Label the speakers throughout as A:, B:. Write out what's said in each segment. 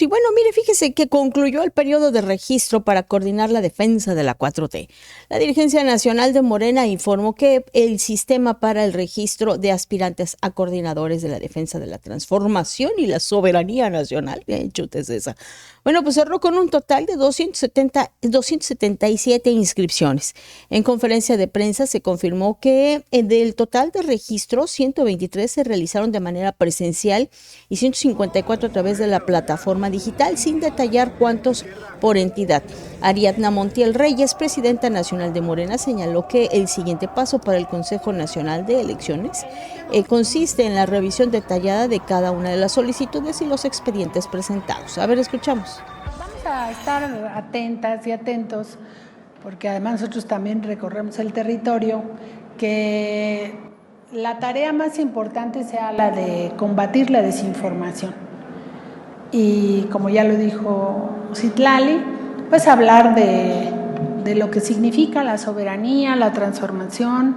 A: Sí, bueno, mire, fíjese que concluyó el periodo de registro para coordinar la defensa de la 4T. La dirigencia nacional de Morena informó que el sistema para el registro de aspirantes a coordinadores de la defensa de la transformación y la soberanía nacional, chutes esa. Bueno, pues cerró con un total de 277 inscripciones. En conferencia de prensa se confirmó que del total de registros, 123 se realizaron de manera presencial y 154 a través de la plataforma digital, sin detallar cuántos por entidad. Ariadna Montiel Reyes, presidenta nacional de Morena, señaló que el siguiente paso para el Consejo Nacional de Elecciones consiste en la revisión detallada de cada una de las solicitudes y los expedientes presentados. A ver, escuchamos.
B: Vamos a estar atentas y atentos, porque además nosotros también recorremos el territorio, que la tarea más importante sea la de combatir la desinformación. Y como ya lo dijo Citlali, pues hablar de lo que significa la soberanía, la transformación,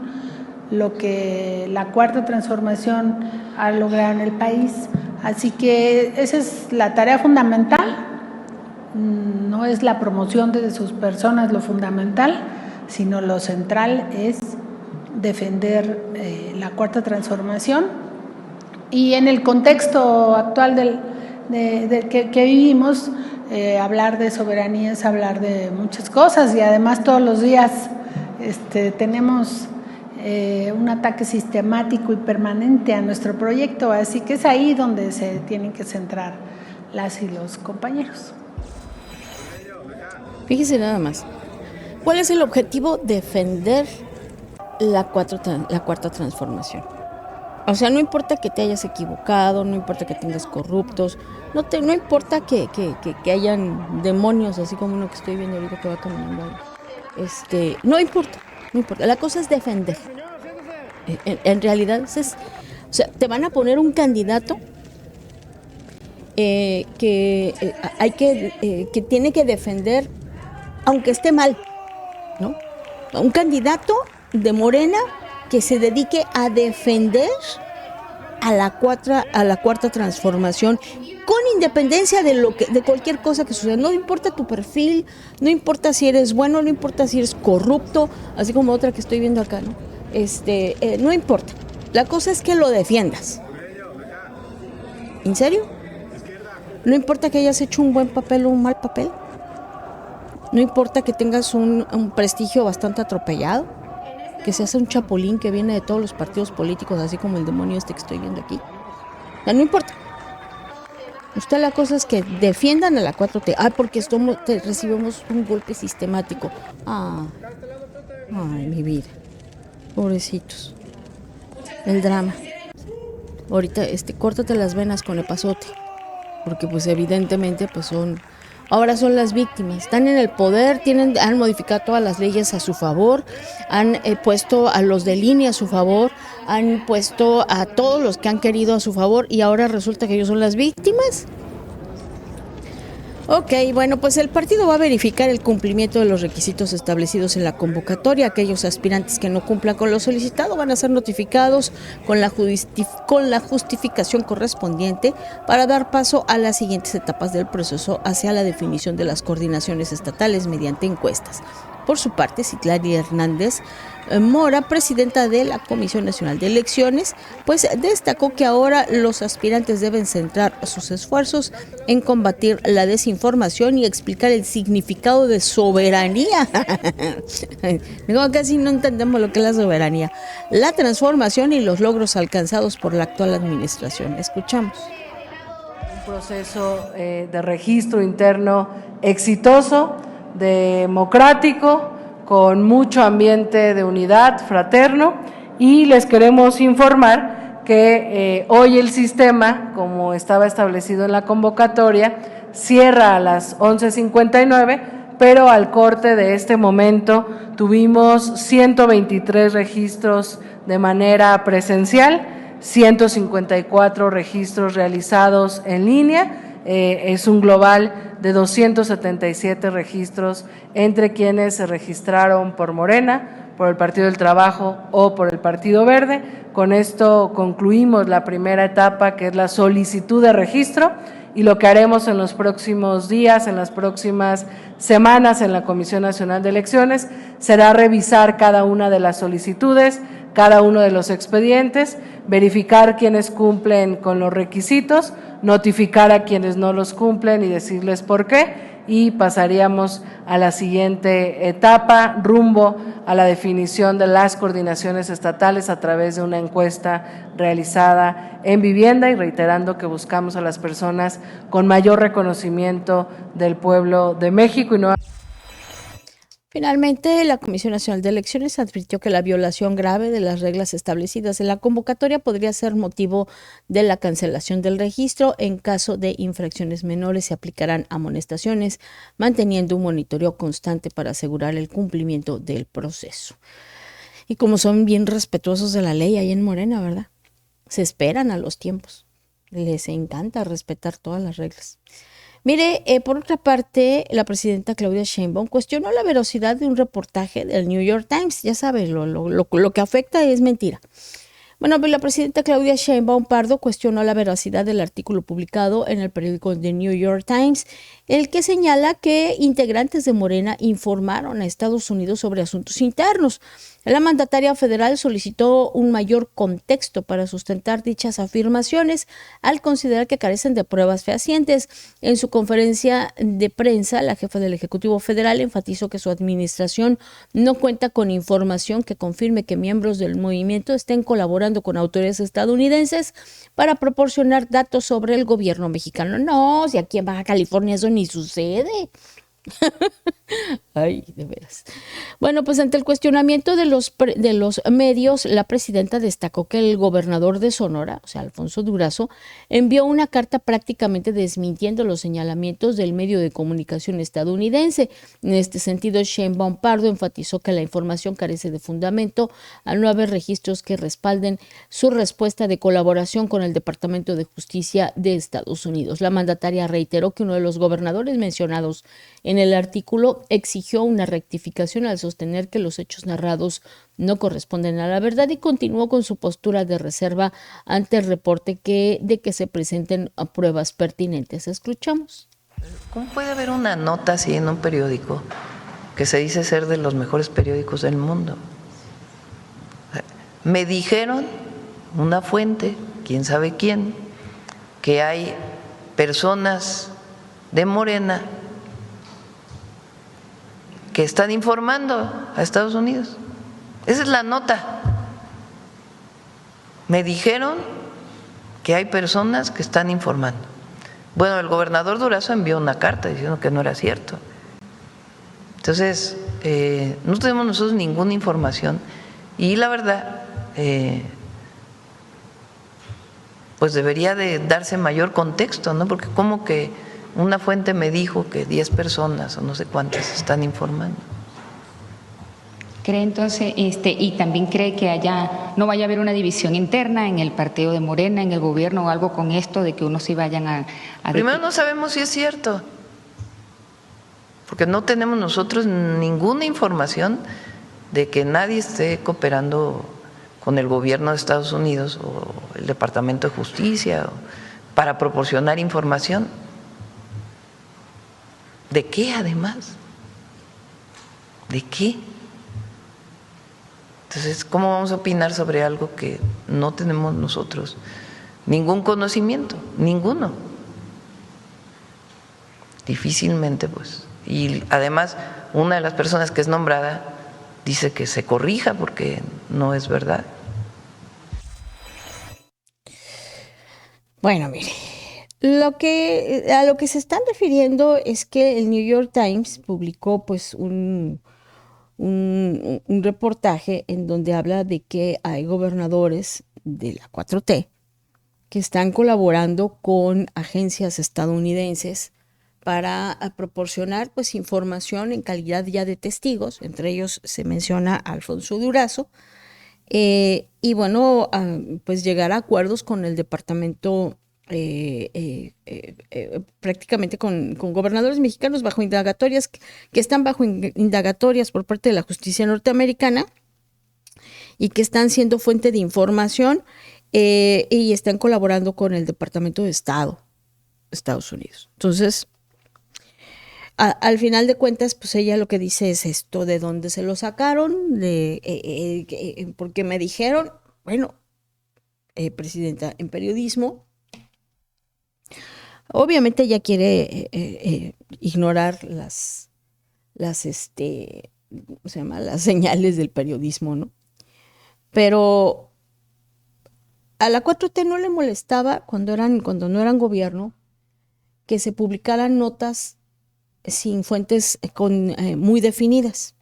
B: lo que la cuarta transformación ha logrado en el país. Así que esa es la tarea fundamental. No es la promoción de sus personas lo fundamental, sino lo central es defender la cuarta transformación. Y en el contexto actual que vivimos, hablar de soberanía es hablar de muchas cosas, y además todos los días tenemos un ataque sistemático y permanente a nuestro proyecto, así que es ahí donde se tienen que centrar las y los compañeros.
A: Fíjese nada más. ¿Cuál es el objetivo? Defender la cuarta transformación. O sea, no importa que te hayas equivocado, no importa que tengas corruptos, no importa que hayan demonios, así como uno que estoy viendo ahorita que va caminando ahí. No importa. La cosa es defender. En realidad, o sea, te van a poner un candidato que tiene que defender, aunque esté mal, ¿no? Un candidato de Morena que se dedique a defender a la cuarta transformación, con independencia de cualquier cosa que suceda. No importa tu perfil, no importa si eres bueno, no importa si eres corrupto, así como otra que estoy viendo acá, ¿no? No importa. La cosa es que lo defiendas. ¿En serio? No importa que hayas hecho un buen papel o un mal papel. No importa que tengas un prestigio bastante atropellado, que seas un chapulín que viene de todos los partidos políticos, así como el demonio que estoy viendo aquí. O sea, no importa. Usted, la cosa es que defiendan a la 4T. Porque recibimos un golpe sistemático. Ay, mi vida. Pobrecitos. El drama. Ahorita, córtate las venas con epazote. Porque pues evidentemente pues ahora son las víctimas, están en el poder, han modificado todas las leyes a su favor, han puesto a los del INE a su favor, han puesto a todos los que han querido a su favor, y ahora resulta que ellos son las víctimas. Ok, bueno, pues el partido va a verificar el cumplimiento de los requisitos establecidos en la convocatoria. Aquellos aspirantes que no cumplan con lo solicitado van a ser notificados con la justificación correspondiente para dar paso a las siguientes etapas del proceso hacia la definición de las coordinaciones estatales mediante encuestas. Por su parte, Citlali Hernández Mora, presidenta de la Comisión Nacional de Elecciones, pues destacó que ahora los aspirantes deben centrar sus esfuerzos en combatir la desinformación y explicar el significado de soberanía. Digo, casi no entendemos lo que es la soberanía, la transformación y los logros alcanzados por la actual administración. Escuchamos.
C: Un proceso de registro interno exitoso, democrático, con mucho ambiente de unidad fraterno, y les queremos informar que hoy el sistema, como estaba establecido en la convocatoria, cierra a las 11:59, pero al corte de este momento tuvimos 123 registros de manera presencial, 154 registros realizados en línea. Es un global de 277 registros entre quienes se registraron por Morena, por el Partido del Trabajo o por el Partido Verde. Con esto concluimos la primera etapa, que es la solicitud de registro, y lo que haremos en los próximos días, en las próximas semanas en la Comisión Nacional de Elecciones, será revisar cada una de las solicitudes, cada uno de los expedientes, verificar quienes cumplen con los requisitos, notificar a quienes no los cumplen y decirles por qué, y pasaríamos a la siguiente etapa rumbo a la definición de las coordinaciones estatales a través de una encuesta realizada en vivienda, y reiterando que buscamos a las personas con mayor reconocimiento del pueblo de México.
A: Finalmente, la Comisión Nacional de Elecciones advirtió que la violación grave de las reglas establecidas en la convocatoria podría ser motivo de la cancelación del registro. En caso de infracciones menores se aplicarán amonestaciones, manteniendo un monitoreo constante para asegurar el cumplimiento del proceso. Y como son bien respetuosos de la ley ahí en Morena, ¿verdad? Se esperan a los tiempos. Les encanta respetar todas las reglas. Mire, por otra parte, la presidenta Claudia Sheinbaum cuestionó la veracidad de un reportaje del New York Times. Ya sabe, lo que afecta es mentira. Bueno, pues la presidenta Claudia Sheinbaum Pardo cuestionó la veracidad del artículo publicado en el periódico The New York Times, el que señala que integrantes de Morena informaron a Estados Unidos sobre asuntos internos. La mandataria federal solicitó un mayor contexto para sustentar dichas afirmaciones al considerar que carecen de pruebas fehacientes. En su conferencia de prensa, la jefa del Ejecutivo Federal enfatizó que su administración no cuenta con información que confirme que miembros del movimiento estén colaborando con autoridades estadounidenses para proporcionar datos sobre el gobierno mexicano. No, si aquí en Baja California eso ni sucede. Ay, de veras. Bueno, pues ante el cuestionamiento de los medios, la presidenta destacó que el gobernador de Sonora, o sea, Alfonso Durazo, envió una carta prácticamente desmintiendo los señalamientos del medio de comunicación estadounidense. En este sentido, Sheinbaum Pardo enfatizó que la información carece de fundamento al no haber registros que respalden su respuesta de colaboración con el Departamento de Justicia de Estados Unidos. La mandataria reiteró que uno de los gobernadores mencionados en el artículo exigió una rectificación al sostener que los hechos narrados no corresponden a la verdad, y continuó con su postura de reserva ante el reporte de que se presenten pruebas pertinentes. Escuchamos.
D: ¿Cómo puede haber una nota así en un periódico que se dice ser de los mejores periódicos del mundo? Me dijeron una fuente, quién sabe quién, que hay personas de Morena que están informando a Estados Unidos. Esa es la nota. Me dijeron que hay personas que están informando. Bueno, el gobernador Durazo envió una carta diciendo que no era cierto. Entonces, no tenemos nosotros ninguna información, y la verdad, pues debería de darse mayor contexto, ¿no? Porque como que una fuente me dijo que 10 personas o no sé cuántas están informando.
E: ¿Cree entonces, y también cree que no vaya a haber una división interna en el partido de Morena, en el gobierno, o algo con esto de que unos sí vayan a
D: Primero, no sabemos si es cierto, porque no tenemos nosotros ninguna información de que nadie esté cooperando con el gobierno de Estados Unidos o el Departamento de Justicia para proporcionar información. ¿De qué, además? ¿De qué? Entonces, ¿cómo vamos a opinar sobre algo que no tenemos nosotros ningún conocimiento? Ninguno. Difícilmente, pues. Y además, una de las personas que es nombrada dice que se corrija porque no es verdad.
A: Bueno, mire. A lo que se están refiriendo es que el New York Times publicó pues un reportaje en donde habla de que hay gobernadores de la 4T que están colaborando con agencias estadounidenses para proporcionar pues información en calidad ya de testigos. Entre ellos se menciona a Alfonso Durazo, y bueno, pues llegar a acuerdos con el departamento, prácticamente con gobernadores mexicanos bajo indagatorias, que están bajo indagatorias por parte de la justicia norteamericana y que están siendo fuente de información, y están colaborando con el Departamento de Estado. Estados Unidos. Entonces, al final de cuentas, pues ella lo que dice es esto, de dónde se lo sacaron, porque me dijeron, bueno, presidenta, en periodismo, obviamente ella quiere ignorar las ¿cómo se llama? Las señales del periodismo, ¿no? Pero a la 4T no le molestaba cuando no eran gobierno que se publicaran notas sin fuentes muy definidas.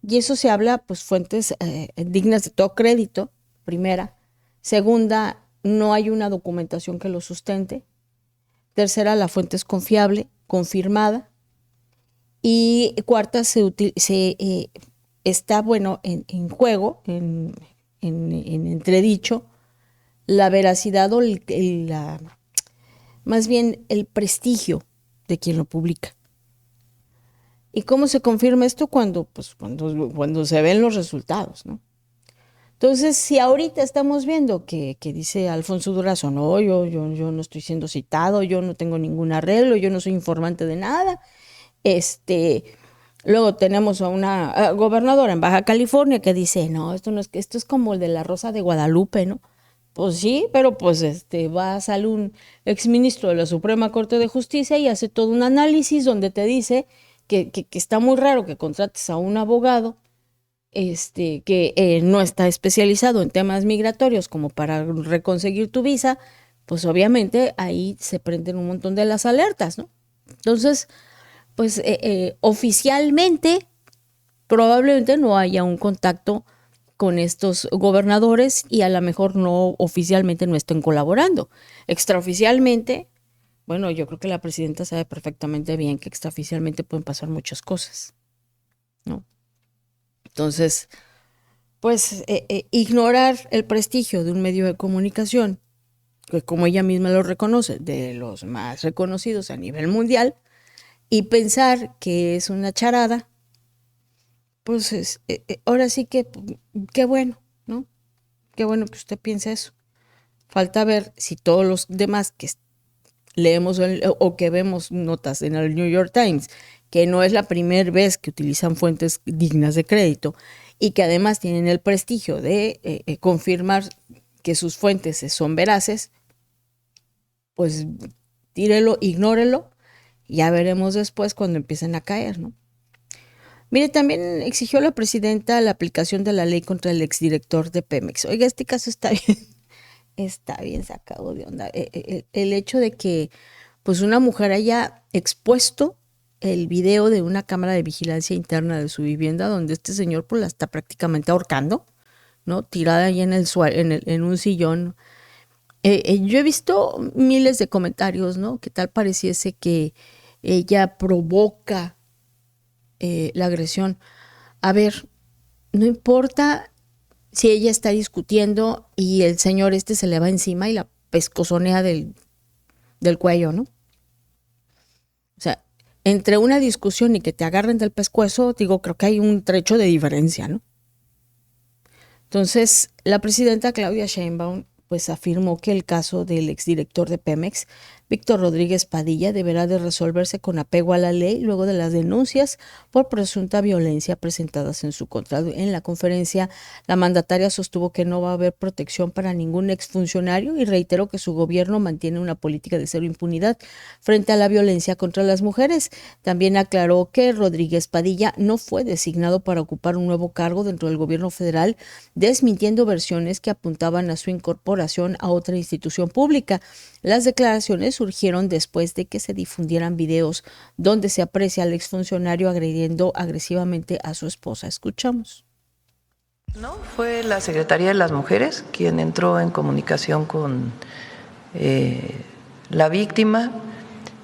A: Y eso se habla, pues, fuentes dignas de todo crédito, primera. Segunda, no hay una documentación que lo sustente. Tercera, la fuente es confiable, confirmada. Y cuarta, está, bueno, en juego, en entredicho, la veracidad o más bien el prestigio de quien lo publica. ¿Y cómo se confirma esto? Cuando se ven los resultados, ¿no? Entonces, si ahorita estamos viendo que dice Alfonso Durazo, no, yo no estoy siendo citado, yo no tengo ningún arreglo, yo no soy informante de nada. Luego tenemos a una gobernadora en Baja California que dice, no, esto es como el de la Rosa de Guadalupe, ¿no? Pues sí, pero pues sale un exministro de la Suprema Corte de Justicia y hace todo un análisis donde te dice que está muy raro que contrates a un abogado que no está especializado en temas migratorios como para reconseguir tu visa. Pues obviamente ahí se prenden un montón de las alertas, ¿no? Entonces, pues oficialmente probablemente no haya un contacto con estos gobernadores y a lo mejor no oficialmente no estén colaborando. Extraoficialmente, bueno, yo creo que la presidenta sabe perfectamente bien que extraoficialmente pueden pasar muchas cosas, ¿no? Entonces, pues ignorar el prestigio de un medio de comunicación, que como ella misma lo reconoce, de los más reconocidos a nivel mundial, y pensar que es una charada, pues ahora sí que qué bueno, ¿no? Qué bueno que usted piense eso. Falta ver si todos los demás que leemos o que vemos notas en el New York Times, que no es la primera vez que utilizan fuentes dignas de crédito y que además tienen el prestigio de confirmar que sus fuentes son veraces, pues tírelo, ignórelo. Ya veremos después cuando empiecen a caer, ¿no? Mire, también exigió la presidenta la aplicación de la ley contra el exdirector de Pemex. Oiga, este caso está bien sacado de onda. El hecho de que pues una mujer haya expuesto el video de una cámara de vigilancia interna de su vivienda donde este señor pues la está prácticamente ahorcando, ¿no? Tirada ahí en el suelo, en un sillón. Yo he visto miles de comentarios, ¿no? Que tal pareciese que ella provoca la agresión. A ver, no importa si ella está discutiendo y el señor se le va encima y la pescozonea del cuello, ¿no? O sea, entre una discusión y que te agarren del pescuezo, digo, creo que hay un trecho de diferencia, ¿no? Entonces, la presidenta Claudia Sheinbaum pues afirmó que el caso del exdirector de Pemex, Víctor Rodríguez Padilla, deberá de resolverse con apego a la ley luego de las denuncias por presunta violencia presentadas en su contra. En la conferencia, la mandataria sostuvo que no va a haber protección para ningún exfuncionario y reiteró que su gobierno mantiene una política de cero impunidad frente a la violencia contra las mujeres. También aclaró que Rodríguez Padilla no fue designado para ocupar un nuevo cargo dentro del gobierno federal, desmintiendo versiones que apuntaban a su incorporación a otra institución pública. Las declaraciones surgieron después de que se difundieran videos donde se aprecia al exfuncionario agrediendo agresivamente a su esposa. Escuchamos.
D: No, fue la Secretaría de las Mujeres quien entró en comunicación con la víctima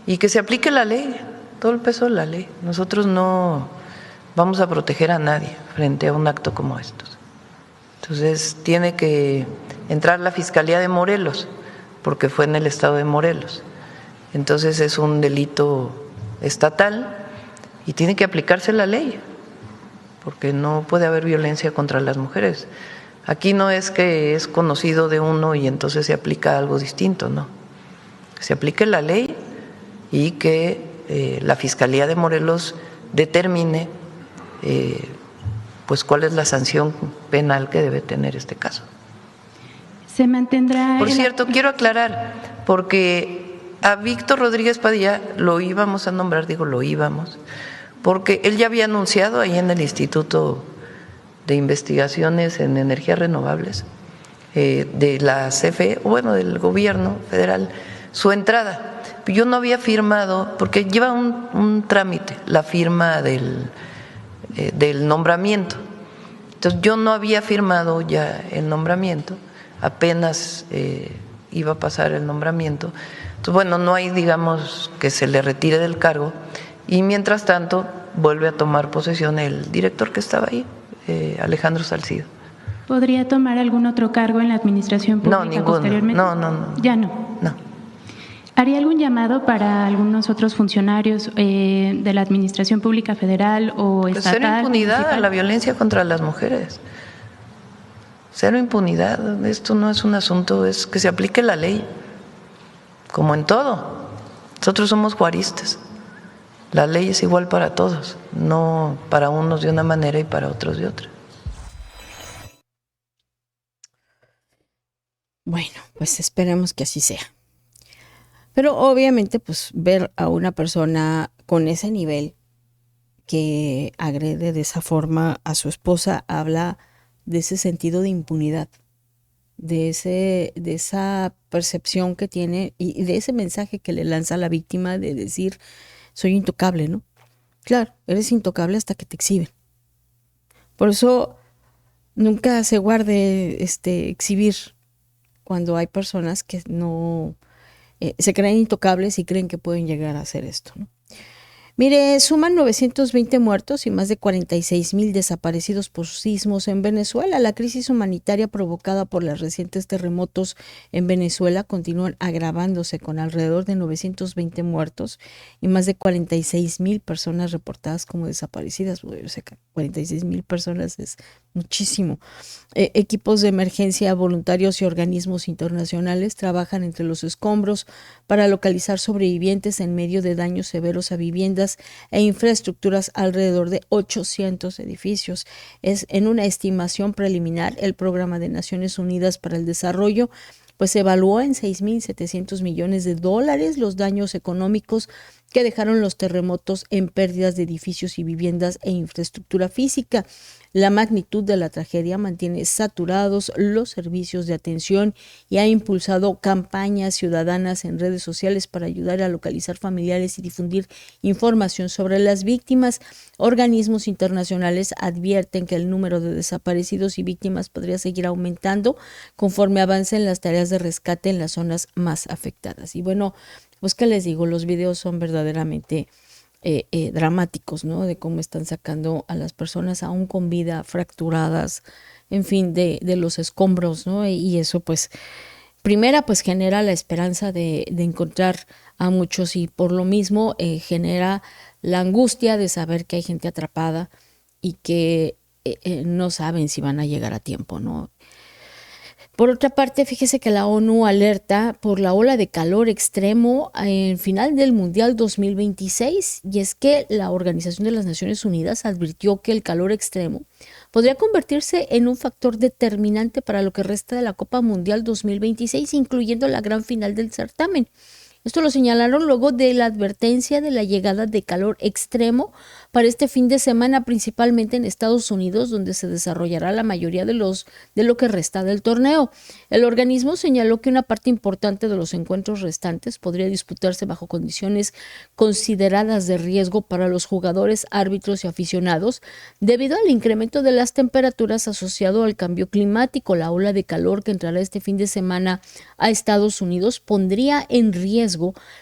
D: y que se aplique la ley, todo el peso de la ley. Nosotros no vamos a proteger a nadie frente a un acto como estos. Entonces tiene que entrar la Fiscalía de Morelos, porque fue en el estado de Morelos. Entonces es un delito estatal y tiene que aplicarse la ley, porque no puede haber violencia contra las mujeres. Aquí no es que es conocido de uno y entonces se aplica algo distinto, no. Se aplique la ley y que la Fiscalía de Morelos determine pues cuál es la sanción penal que debe tener este caso.
F: Se mantendrá.
D: Por cierto, quiero aclarar, porque a Víctor Rodríguez Padilla lo íbamos a nombrar, digo lo íbamos, porque él ya había anunciado ahí en el Instituto de Investigaciones en Energías Renovables de la CFE, bueno, del gobierno federal, su entrada. Yo no había firmado, porque lleva un trámite, la firma del nombramiento. Entonces yo no había firmado ya el nombramiento, apenas iba a pasar el nombramiento. Entonces, bueno, no hay, digamos, que se le retire del cargo, y mientras tanto vuelve a tomar posesión el director que estaba ahí, Alejandro Salcido.
F: ¿Podría tomar algún otro cargo en la administración pública
D: No, ninguno.
F: posteriormente?
D: No.
F: ¿Ya no?
D: No.
F: ¿Haría algún llamado para algunos otros funcionarios de la administración pública federal o estatal?
D: Cero impunidad
F: municipal?
D: a la violencia contra las mujeres. Cero impunidad. Esto no es un asunto, es que se aplique la ley, como en todo. Nosotros somos juaristas. La ley es igual para todos, no para unos de una manera y para otros de otra.
A: Bueno, pues esperemos que así sea. Pero obviamente, pues ver a una persona con ese nivel que agrede de esa forma a su esposa habla de ese sentido de impunidad, de esa percepción que tiene y de ese mensaje que le lanza a la víctima de decir, soy intocable, ¿no? Claro, eres intocable hasta que te exhiben. Por eso nunca se guarde exhibir cuando hay personas que no se creen intocables y creen que pueden llegar a hacer esto, ¿no? Mire, suman 920 muertos y más de 46,000 desaparecidos por sismos en Venezuela. La crisis humanitaria provocada por los recientes terremotos en Venezuela continúa agravándose con alrededor de 920 muertos y más de 46,000 personas reportadas como desaparecidas. O sea, 46,000 personas es muchísimo. Equipos de emergencia, voluntarios y organismos internacionales trabajan entre los escombros para localizar sobrevivientes en medio de daños severos a viviendas e infraestructuras alrededor de 800 edificios. Es en una estimación preliminar, el Programa de Naciones Unidas para el Desarrollo pues evaluó en $6,700 millones los daños económicos que dejaron los terremotos en pérdidas de edificios y viviendas e infraestructura física. La magnitud de la tragedia mantiene saturados los servicios de atención y ha impulsado campañas ciudadanas en redes sociales para ayudar a localizar familiares y difundir información sobre las víctimas. Organismos internacionales advierten que el número de desaparecidos y víctimas podría seguir aumentando conforme avancen las tareas de rescate en las zonas más afectadas. Y bueno, pues qué les digo, los videos son verdaderamente dramáticos, ¿no? De cómo están sacando a las personas aún con vida, fracturadas, en fin, de los escombros, ¿no? Y eso pues, primera pues genera la esperanza de encontrar a muchos y por lo mismo genera la angustia de saber que hay gente atrapada y que no saben si van a llegar a tiempo, ¿no? Por otra parte, fíjese que la ONU alerta por la ola de calor extremo en final del Mundial 2026, y es que la Organización de las Naciones Unidas advirtió que el calor extremo podría convertirse en un factor determinante para lo que resta de la Copa Mundial 2026, incluyendo la gran final del certamen. Esto lo señalaron luego de la advertencia de la llegada de calor extremo para este fin de semana, principalmente en Estados Unidos, donde se desarrollará la mayoría de lo que resta del torneo. El organismo señaló que una parte importante de los encuentros restantes podría disputarse bajo condiciones consideradas de riesgo para los jugadores, árbitros y aficionados, debido al incremento de las temperaturas asociado al cambio climático. La ola de calor que entrará este fin de semana a Estados Unidos pondría en riesgo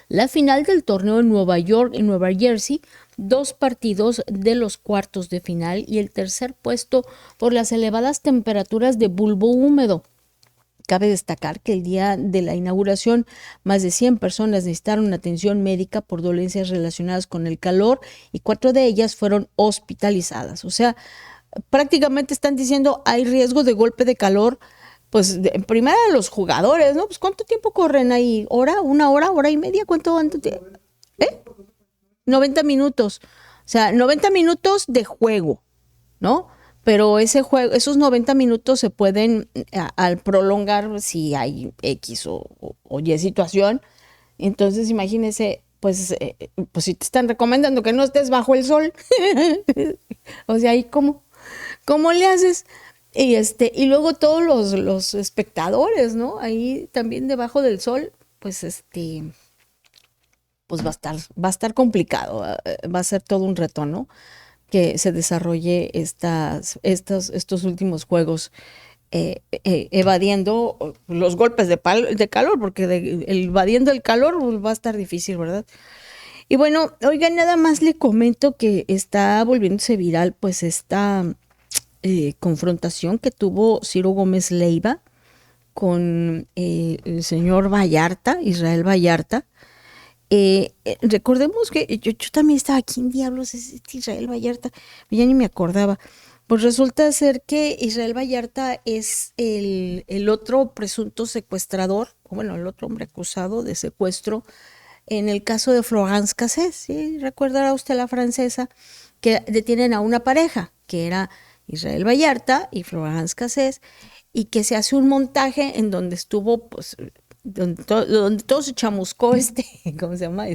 A: la final del torneo en Nueva York y Nueva Jersey, 2 partidos de los cuartos de final y el tercer puesto por las elevadas temperaturas de bulbo húmedo. Cabe destacar que el día de la inauguración más de 100 personas necesitaron atención médica por dolencias relacionadas con el calor y 4 de ellas fueron hospitalizadas. O sea, prácticamente están diciendo hay riesgo de golpe de calor. Pues en primera los jugadores, ¿no? Pues ¿cuánto tiempo corren ahí? ¿Hora? ¿1 hora? ¿Hora y media? ¿Cuánto? 90 minutos. O sea, 90 minutos de juego, ¿no? Pero esos 90 minutos se pueden al prolongar si hay X o Y situación. Entonces, imagínese, pues si te están recomendando que no estés bajo el sol, o sea, ¿y cómo le haces? Y luego todos los espectadores, ¿no? Ahí también debajo del sol, pues pues va a estar complicado, va a ser todo un reto, ¿no? Que se desarrolle estos últimos juegos evadiendo los golpes de calor, porque evadiendo el calor pues, va a estar difícil, ¿verdad? Y bueno, oiga, nada más le comento que está volviéndose viral pues esta confrontación que tuvo Ciro Gómez Leiva con el señor Vallarta, Israel Vallarta. Recordemos que yo también estaba aquí en diablos, es Israel Vallarta, ya ni me acordaba. Pues resulta ser que Israel Vallarta es el otro presunto secuestrador, o bueno, el otro hombre acusado de secuestro en el caso de Florence Cassés, ¿sí? Recordará usted la francesa que detienen a una pareja, que era Israel Vallarta y Florence Cassés, y que se hace un montaje en donde estuvo, pues, donde todo se chamuscó ¿cómo se llama?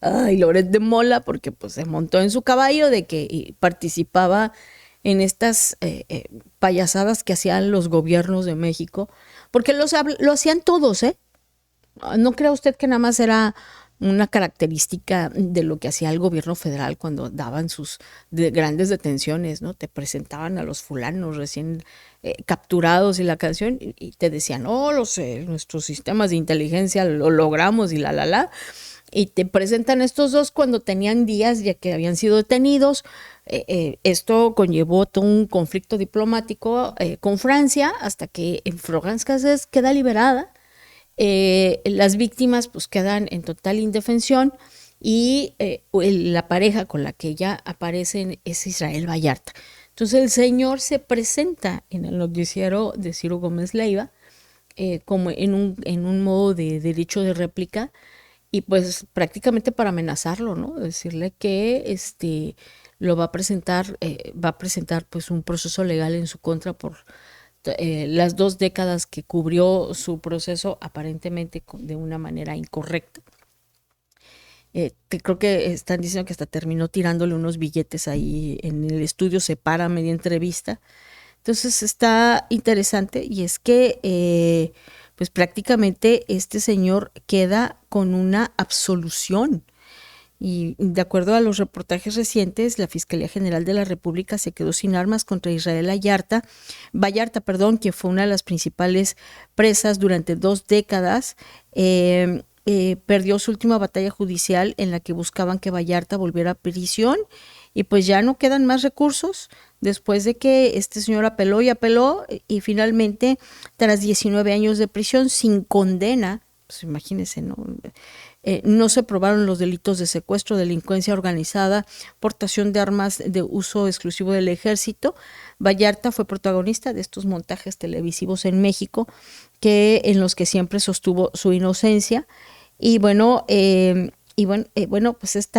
A: Loret de Mola, porque pues se montó en su caballo de que participaba en estas payasadas que hacían los gobiernos de México, porque lo hacían todos, no crea usted que nada más era una característica de lo que hacía el gobierno federal cuando daban sus grandes detenciones, ¿no? Te presentaban a los fulanos recién capturados y la canción y te decían, nuestros sistemas de inteligencia lo logramos y la. Y te presentan estos dos cuando tenían días ya que habían sido detenidos. Esto conllevó todo un conflicto diplomático con Francia hasta que Florence Cassés queda liberada. Las víctimas pues quedan en total indefensión y la pareja con la que ella aparece es Israel Vallarta. Entonces el señor se presenta en el noticiero de Ciro Gómez Leiva como en un modo de derecho de réplica y pues prácticamente para amenazarlo, ¿no? Decirle que lo va a presentar pues un proceso legal en su contra por las 2 décadas que cubrió su proceso aparentemente de una manera incorrecta. Creo que están diciendo que hasta terminó tirándole unos billetes ahí en el estudio Separa media entrevista. Entonces está interesante y es que pues prácticamente este señor queda con una absolución. Y de acuerdo a los reportajes recientes, la Fiscalía General de la República se quedó sin armas contra Israel Vallarta, quien fue una de las principales presas durante 2 décadas. Perdió su última batalla judicial en la que buscaban que Vallarta volviera a prisión y pues ya no quedan más recursos después de que este señor apeló y finalmente tras 19 años de prisión sin condena, pues imagínense, ¿no? No se probaron los delitos de secuestro, delincuencia organizada, portación de armas de uso exclusivo del ejército. Vallarta fue protagonista de estos montajes televisivos en México, en los que siempre sostuvo su inocencia. Y bueno, pues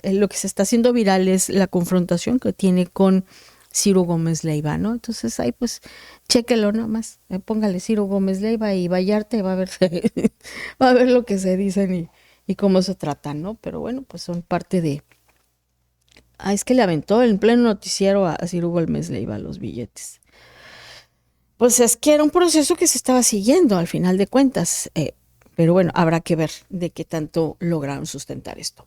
A: lo que se está haciendo viral es la confrontación que tiene con Ciro Gómez Leiva, ¿no? Entonces ahí pues chéquelo nomás, póngale Ciro Gómez Leiva y Vallarta y va a ver lo que se dicen y cómo se tratan, ¿no? Pero bueno, pues son parte de... es que le aventó en pleno noticiero a Ciro Gómez Leiva los billetes. Pues es que era un proceso que se estaba siguiendo al final de cuentas, pero bueno, habrá que ver de qué tanto lograron sustentar esto.